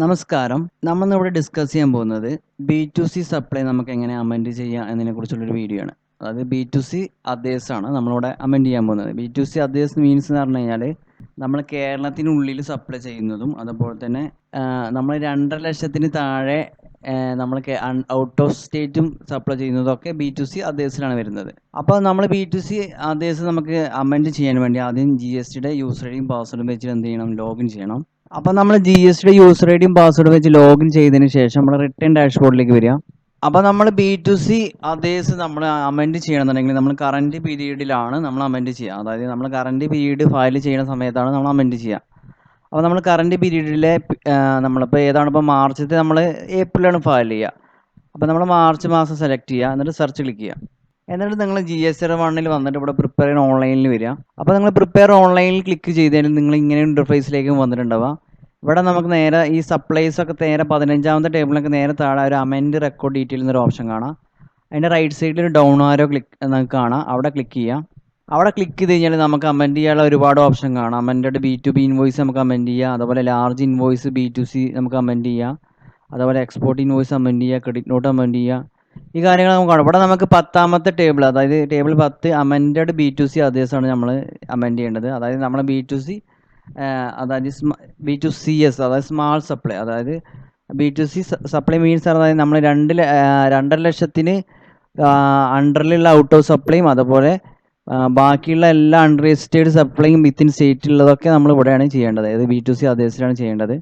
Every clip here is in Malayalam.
നമസ്കാരം. നമ്മളിന്നിവിടെ ഡിസ്കസ് ചെയ്യാൻ പോകുന്നത് B2C സപ്ലൈ നമുക്ക് എങ്ങനെ അമെൻഡ് ചെയ്യാം എന്നതിനെക്കുറിച്ചുള്ളൊരു വീഡിയോ ആണ്. അതായത് B2C അദേഴ്സ് ആണ് നമ്മളിവിടെ അമെൻഡ് ചെയ്യാൻ പോകുന്നത്. B2C അദേഴ്സ് മീൻസ് എന്ന് പറഞ്ഞു കഴിഞ്ഞാൽ നമ്മൾ കേരളത്തിനുള്ളിൽ സപ്ലൈ ചെയ്യുന്നതും അതുപോലെ തന്നെ നമ്മൾ 2,50,000 താഴെ നമ്മൾ ഔട്ട് ഓഫ് സ്റ്റേറ്റും സപ്ലൈ ചെയ്യുന്നതൊക്കെ B2C അദേഴ്സിലാണ് വരുന്നത്. അപ്പോൾ നമ്മൾ B2C അദേഴ്സ് നമുക്ക് അമെൻഡ് ചെയ്യാൻ വേണ്ടി ആദ്യം GSTയുടെ യൂസർ ഐഡിയും പാസ്വേഡും വെച്ചിട്ട് എന്ത് ചെയ്യണം, ലോഗിൻ ചെയ്യണം. അപ്പോൾ നമ്മൾ GSTയുടെ യൂസർ ഐഡിയും പാസ്വേഡും വെച്ച് ലോഗിൻ ചെയ്തതിന് ശേഷം നമ്മൾ റിട്ടേൺ ഡാഷ്ബോർഡിലേക്ക് വരിക. അപ്പോൾ നമ്മൾ B2C അതേഴ്സ് നമ്മൾ അമെൻഡ് ചെയ്യണമെന്നുണ്ടെങ്കിൽ നമ്മൾ കറൻറ്റ് പീരീഡിലാണ് നമ്മൾ അമെൻഡ് ചെയ്യുക. അതായത് നമ്മൾ കറൻറ്റ് പീരീഡ് ഫയൽ ചെയ്യുന്ന സമയത്താണ് നമ്മൾ അമെൻഡ് ചെയ്യുക. അപ്പോൾ നമ്മൾ കറൻറ്റ് പീരീഡിലെ നമ്മളിപ്പോൾ ഏതാണ്, ഇപ്പോൾ മാർച്ചത്തെ നമ്മൾ ഏപ്രിലാണ് ഫയൽ ചെയ്യുക. അപ്പോൾ നമ്മൾ മാർച്ച് മാസം സെലക്ട് ചെയ്യുക, എന്നിട്ട് സെർച്ച് ക്ലിക്ക് ചെയ്യുക. എന്നിട്ട് നിങ്ങൾ GSR1 വന്നിട്ട് ഇവിടെ പ്രിപ്പയർ ഓൺലൈനിൽ വരിക. അപ്പോൾ നിങ്ങൾ പ്രിപ്പയർ ഓൺലൈനിൽ ക്ലിക്ക് ചെയ്താൽ നിങ്ങൾ ഇങ്ങനെ ഇൻ്റർഫേസിലേക്ക് വന്നിട്ടുണ്ടാവുക. ഇവിടെ നമുക്ക് നേരെ ഈ സപ്ലൈസ് ഒക്കെ നേരെ 15ാമത്തെ ടേബിളിലൊക്കെ നേരെ താഴെ ഒരു അമെൻഡ് റെക്കോർഡ് ഡീറ്റെയിൽ എന്നൊരു ഓപ്ഷൻ കാണാം. അതിൻ്റെ റൈറ്റ് സൈഡിൽ ഒരു ഡൗൺ ആരോ നമുക്ക് കാണാം. അവിടെ ക്ലിക്ക് ചെയ്യാം. അവിടെ ക്ലിക്ക് ചെയ്ത് കഴിഞ്ഞാൽ നമുക്ക് അമെൻഡ് ചെയ്യാനുള്ള ഒരുപാട് ഓപ്ഷൻ കാണാം. അമെൻഡ് B2B ഇൻവോയ്സ് നമുക്ക് അമെൻഡ് ചെയ്യാം, അതുപോലെ ലാർജ് ഇൻവോയ്സ് B2C നമുക്ക് അമെൻഡ് ചെയ്യാം, അതുപോലെ എക്സ്പോർട്ട് ഇൻവോയ്സ് അമെൻഡ് ചെയ്യുക, ക്രെഡിറ്റ് നോട്ട് അമെൻഡ് ചെയ്യുക. ഈ കാര്യങ്ങൾ നമുക്ക് കാണാം. ഇവിടെ നമുക്ക് 10ാമത്തെ ടേബിൾ, അതായത് ടേബിൾ 10 അമെൻഡ് B2C അതേഴ്സാണ് നമ്മൾ അമെൻഡ് ചെയ്യേണ്ടത്. അതായത് നമ്മൾ B2C അതായത് B2CS അതായത് സ്മാൾ സപ്ലൈ, അതായത് B2C സപ്ലൈ മീൻസ് അതായത് നമ്മൾ 2,50,000 അണ്ടറിലുള്ള ഔട്ട് ഓഫ് സപ്ലൈയും അതുപോലെ ബാക്കിയുള്ള എല്ലാ അണ്ടർ രജിസ്റ്റേർഡ് സപ്ലൈയും വിത്തിൻ സ്റ്റേറ്റിലുള്ളതൊക്കെ നമ്മൾ ഇവിടെയാണ് ചെയ്യേണ്ടത്. അതായത് B2C അതേഴ്സിലാണ് ചെയ്യേണ്ടത്.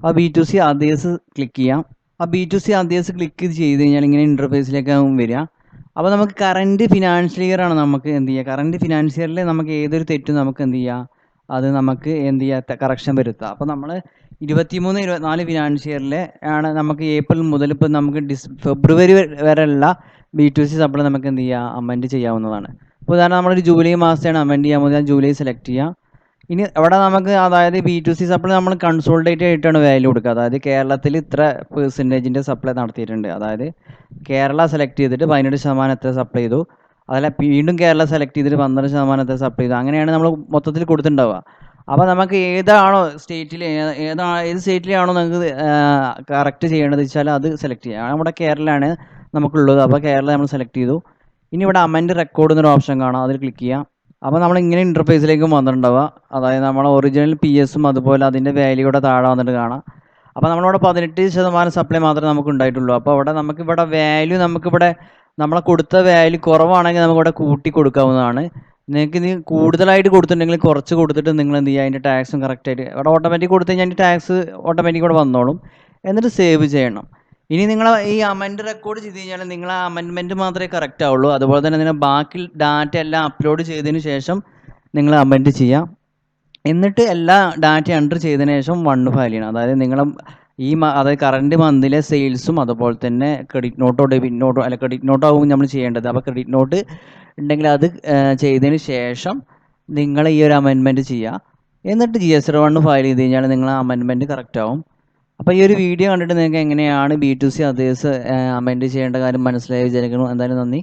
ആ B2C അതേഴ്സ് ക്ലിക്ക് ചെയ്യാം. ആ B2C അതേഴ്സ് ക്ലിക്ക് ചെയ്ത് കഴിഞ്ഞാൽ ഇങ്ങനെ ഇൻ്റർഫേസിലേക്കാവും വരിക. അപ്പോൾ നമുക്ക് കറൻറ്റ് ഫിനാൻഷ്യൽ ഇയർ ആണ് നമുക്ക് എന്ത് ചെയ്യുക, കറൻറ്റ് ഫിനാൻഷ്യൽ ഇയറിൽ നമുക്ക് ഏതൊരു തെറ്റും നമുക്ക് എന്ത് ചെയ്യുക, അത് നമുക്ക് എന്ത് ചെയ്യുക, കറക്ഷൻ വരുത്തുക. അപ്പോൾ നമ്മൾ 23-24 ഫിനാൻഷ്യൽ ഇയറിലെ ആണ് നമുക്ക് ഏപ്രിൽ മുതൽ ഇപ്പോൾ നമുക്ക് ഫെബ്രുവരി വരെയുള്ള B2C സപ്ലൈ നമുക്ക് എന്ത് ചെയ്യുക, അമെൻഡ് ചെയ്യാവുന്നതാണ്. ഇപ്പോൾ ഉദാഹരണം നമ്മളൊരു ജൂലൈ മാസത്തെയാണ് അമെൻഡ് ചെയ്യാൻ പോകുന്നത്, ജൂലൈ സെലക്ട് ചെയ്യുക. ഇനി അവിടെ നമുക്ക് അതായത് B2C സപ്ലൈ നമ്മൾ കൺസോൾട്ടേറ്റ് ആയിട്ടാണ് വാല്യൂ കൊടുക്കുക. അതായത് കേരളത്തിൽ ഇത്ര പെർസെൻറ്റേജിൻ്റെ സപ്ലൈ നടത്തിയിട്ടുണ്ട്, അതായത് കേരള സെലക്ട് ചെയ്തിട്ട് 18% എത്ര സപ്ലൈ ചെയ്തു, അതല്ല വീണ്ടും കേരള സെലക്ട് ചെയ്തിട്ട് 12% എത്ര സപ്ലൈ ചെയ്തു, അങ്ങനെയാണ് നമ്മൾ മൊത്തത്തിൽ കൊടുത്തിട്ടുണ്ടാവുക. അപ്പോൾ നമുക്ക് ഏതാണോ സ്റ്റേറ്റിൽ ഏത് സ്റ്റേറ്റിലാണോ നിങ്ങൾക്ക് കറക്റ്റ് ചെയ്യേണ്ടത് വെച്ചാൽ അത് സെലക്ട് ചെയ്യുക. നമ്മുടെ കേരളമാണ് നമുക്കുള്ളത്, അപ്പോൾ കേരള നമ്മൾ സെലക്ട് ചെയ്തു. ഇനി ഇവിടെ അമെൻഡ് റെക്കോർഡ് എന്നൊരു ഓപ്ഷൻ കാണാം, അതിൽ ക്ലിക്ക് ചെയ്യാം. അപ്പോൾ നമ്മൾ ഇങ്ങനെ ഇൻ്റർഫേസിലേക്കും വന്നിട്ടുണ്ടാവുക. അതായത് നമ്മളെ ഒറിജിനൽ PS അതുപോലെ അതിൻ്റെ വാല്യൂ കൂടെ താഴെ വന്നിട്ട് കാണാം. അപ്പോൾ നമ്മളിവിടെ 18% സപ്ലൈ മാത്രമേ നമുക്ക് ഉണ്ടായിട്ടുള്ളൂ. അപ്പോൾ ഇവിടെ നമുക്കിവിടെ വാല്യൂ നമുക്കിവിടെ നമ്മളെ കൊടുത്ത വാല്യൂ കുറവാണെങ്കിൽ നമുക്കിവിടെ കൂട്ടി കൊടുക്കാവുന്നതാണ്. നിങ്ങൾക്ക് ഇനി കൂടുതലായിട്ട് കൊടുത്തിട്ടുണ്ടെങ്കിൽ കുറച്ച് കൊടുത്തിട്ട് നിങ്ങൾ എന്ത് ചെയ്യുക, അതിൻ്റെ ടാക്സും കറക്റ്റായിട്ട് ഇവിടെ ഓട്ടോമാറ്റിക് കൊടുത്തു കഴിഞ്ഞാൽ അതിൻ്റെ ടാക്സ് ഓട്ടോമാറ്റിക് ഇവിടെ വന്നോളും. എന്നിട്ട് സേവ് ചെയ്യണം. ഇനി നിങ്ങൾ ഈ അമെൻഡ് റെക്കോർഡ് ചെയ്ത് കഴിഞ്ഞാൽ നിങ്ങൾ ആ അമെൻഡ്മെൻറ്റ് മാത്രമേ കറക്റ്റ് ആവുള്ളൂ. അതുപോലെ തന്നെ നിങ്ങൾ ബാക്കി ഡാറ്റ എല്ലാം അപ്ലോഡ് ചെയ്തതിന് ശേഷം നിങ്ങൾ അമെൻഡ് ചെയ്യാം. എന്നിട്ട് എല്ലാ ഡാറ്റ എൻ്റർ ചെയ്തതിന് ശേഷം 1 ഫയൽ ചെയ്യണം. അതായത് നിങ്ങൾ അതായത് കറൻറ്റ് മന്തിലെ സെയിൽസും അതുപോലെ തന്നെ ക്രെഡിറ്റ് നോട്ടോ ഡെബിറ്റ് നോട്ടോ അല്ല ക്രെഡിറ്റ് നോട്ടോ ആവും നമ്മൾ ചെയ്യേണ്ടത്. അപ്പോൾ ക്രെഡിറ്റ് നോട്ട് ഉണ്ടെങ്കിൽ അത് ചെയ്തതിന് ശേഷം നിങ്ങൾ ഈ ഒരു അമെൻമെൻറ്റ് ചെയ്യുക. എന്നിട്ട് GSR1 ഫയൽ ചെയ്ത് കഴിഞ്ഞാൽ നിങ്ങൾ അമെൻമെൻറ്റ് കറക്റ്റ് ആവും. അപ്പോൾ ഈ ഒരു വീഡിയോ കണ്ടിട്ട് നിങ്ങൾക്ക് എങ്ങനെയാണ് B2C അതേഴ്സ് അമെൻഡ് ചെയ്യേണ്ട കാര്യം മനസ്സിലായി വിചാരിക്കുന്നു. എന്തായാലും നന്ദി.